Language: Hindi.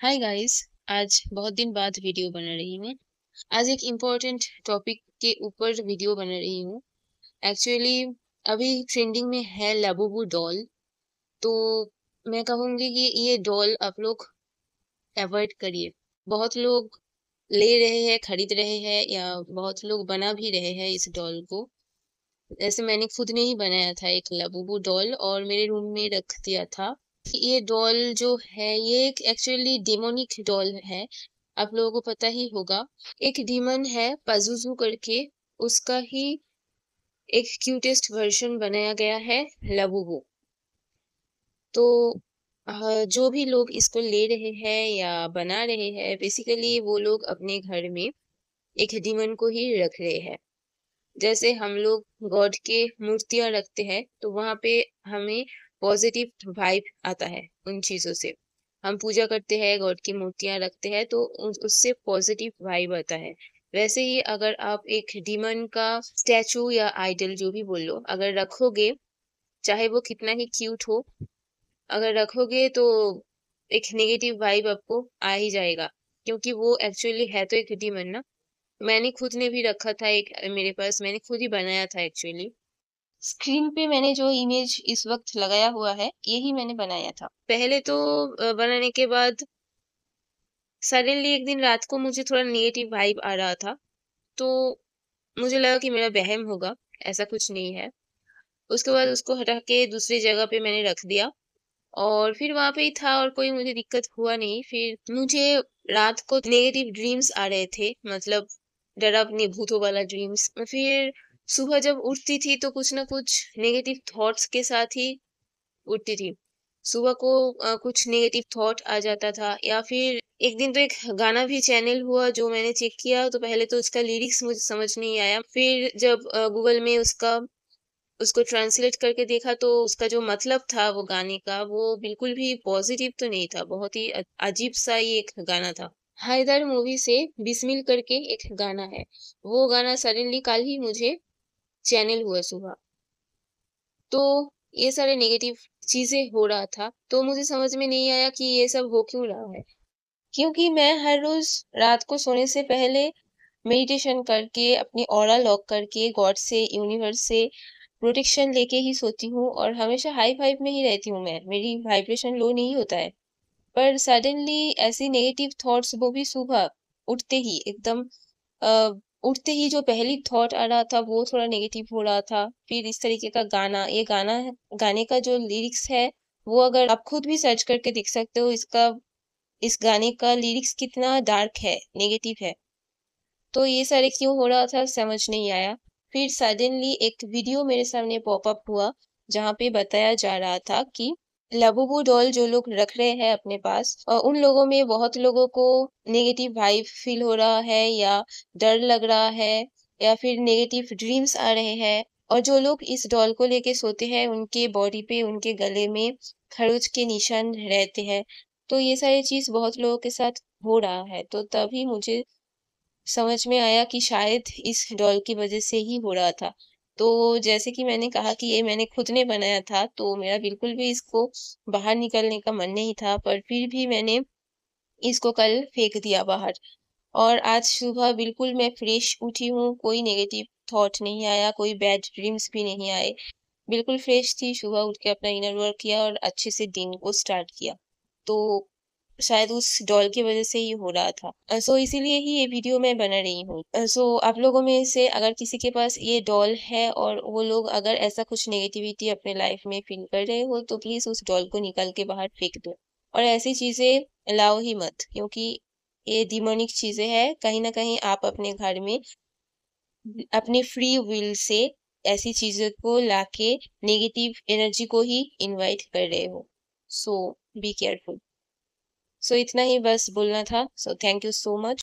Hi guys. आज बहुत दिन बाद वीडियो बना रही हूँ। आज एक इम्पोर्टेंट टॉपिक के ऊपर वीडियो बना रही हूँ। एक्चुअली अभी ट्रेंडिंग में है लाबूबू डॉल। तो मैं कहूँगी कि ये डॉल आप लोग अवॉइड करिए। बहुत लोग ले रहे हैं, खरीद रहे हैं या बहुत लोग बना भी रहे हैं इस डॉल को। जैसे मैंने खुद ने ही बनाया था एक लाबूबू डॉल और मेरे रूम में रख दिया था। ये डॉल जो है ये एक एक्चुअली डेमोनिक डॉल है। आप लोगों को पता ही होगा। एक डीमन है पजुजू करके, उसका ही एक क्यूटेस्ट वर्जन बनाया गया है लाबूबू। तो जो भी लोग इसको ले रहे हैं या बना रहे हैं, बेसिकली वो लोग अपने घर में एक डीमन को ही रख रहे हैं। जैसे हम लोग गॉड के मूर्तियां रखते हैं तो वहां पे हमें पॉजिटिव वाइब आता है उन चीजों से। हम पूजा करते हैं, गॉड की मूर्तियां रखते हैं तो उससे पॉजिटिव वाइब आता है। वैसे ही अगर आप एक डीमन का स्टैचू या आइडल जो भी बोल लो अगर रखोगे, चाहे वो कितना ही क्यूट हो, अगर रखोगे तो एक नेगेटिव वाइब आपको आ ही जाएगा। क्योंकि वो एक्चुअली है तो एक डीमन ना। मैंने खुद ने भी रखा था एक मेरे पास, मैंने खुद ही बनाया था एक्चुअली। स्क्रीन पे मैंने जो इमेज इस वक्त लगाया हुआ है यही मैंने बनाया था। पहले तो बनाने के बाद सडनली एक दिन रात को मुझे थोड़ा नेगेटिव वाइब आ रहा था। तो मुझे लगा कि मेरा वहम होगा, ऐसा कुछ नहीं है। उसके बाद उसको हटा के दूसरी जगह पे मैंने रख दिया और फिर वहां पे ही था और कोई मुझे दिक्कत हुआ नहीं। फिर मुझे रात को नेगेटिव ड्रीम्स आ रहे थे, मतलब डरावनी भूतों वाला ड्रीम्स। फिर सुबह जब उठती थी तो कुछ ना कुछ नेगेटिव थॉट्स के साथ ही उठती थी। सुबह को कुछ नेगेटिव थॉट आ जाता था या फिर एक दिन तो एक गाना भी चैनल हुआ जो मैंने चेक किया तो पहले तो उसका लिरिक्स मुझे समझ नहीं आया। फिर जब गूगल में उसको ट्रांसलेट करके देखा तो उसका जो मतलब था वो गाने का, वो बिल्कुल भी पॉजिटिव तो नहीं था। बहुत ही अजीब सा ये एक गाना था। हैदर मूवी से बिस्मिल करके एक गाना है। वो गाना सडनली कल ही मुझे चैनल हुआ सुबह। तो ये सारे नेगेटिव चीजें हो रहा था तो मुझे समझ में नहीं आया कि ये सब हो क्यों रहा है। क्योंकि मैं हर रोज रात को सोने से पहले मेडिटेशन करके अपनी ऑरा लॉक करके गॉड से, यूनिवर्स से प्रोटेक्शन लेके ही सोती हूँ और हमेशा हाई फाइव में ही रहती हूँ। मैं, मेरी वाइब्रेशन लो नहीं होता है। पर सडनली ऐसी नेगेटिव थॉट्स, वो भी सुबह उठते ही एकदम अ, उठते ही जो पहली थॉट आ रहा था वो थोड़ा नेगेटिव हो रहा था। फिर इस तरीके का गाना, ये गाना है, गाने का जो लिरिक्स है वो अगर आप खुद भी सर्च करके देख सकते हो, इसका इस गाने का लिरिक्स कितना डार्क है, नेगेटिव है। तो ये सारे क्यों हो रहा था समझ नहीं आया। फिर सडनली एक वीडियो मेरे सामने पॉपअप हुआ जहाँ पे बताया जा रहा था कि लाबूबू डॉल जो लोग रख रहे हैं अपने पास, उन लोगों में बहुत लोगों को नेगेटिव वाइब फील हो रहा है या डर लग रहा है या फिर नेगेटिव ड्रीम्स आ रहे हैं। और जो लोग इस डॉल को लेके सोते हैं उनके बॉडी पे, उनके गले में खरोच के निशान रहते हैं। तो ये सारी चीज बहुत लोगों के साथ हो रहा है। तो तभी मुझे समझ में आया कि शायद इस डॉल की वजह से ही हो रहा था। तो जैसे कि मैंने कहा कि ये मैंने खुद ने बनाया था तो मेरा बिल्कुल भी इसको बाहर निकलने का मन नहीं था, पर फिर भी मैंने इसको कल फेंक दिया बाहर। और आज सुबह बिल्कुल मैं फ्रेश उठी हूँ, कोई नेगेटिव थॉट नहीं आया, कोई बैड ड्रीम्स भी नहीं आए। बिल्कुल फ्रेश थी, सुबह उठ के अपना इनर वर्क किया और अच्छे से दिन को स्टार्ट किया। तो शायद उस डॉल की वजह से ही हो रहा था। सो इसीलिए ही ये वीडियो मैं बना रही हूँ। सो आप लोगों में से अगर किसी के पास ये डॉल है और वो लोग अगर ऐसा कुछ नेगेटिविटी अपने लाइफ में फील कर रहे हो तो प्लीज उस डॉल को निकाल के बाहर फेंक दो। और ऐसी चीजें लाओ ही मत, क्योंकि ये डिमोनिक चीजें हैं। कहीं ना कहीं आप अपने घर में अपने फ्री विल से ऐसी चीजों को लाके नेगेटिव एनर्जी को ही इनवाइट कर रहे हो। सो बी केयरफुल। सो इतना ही बस बोलना था। So thank you so much.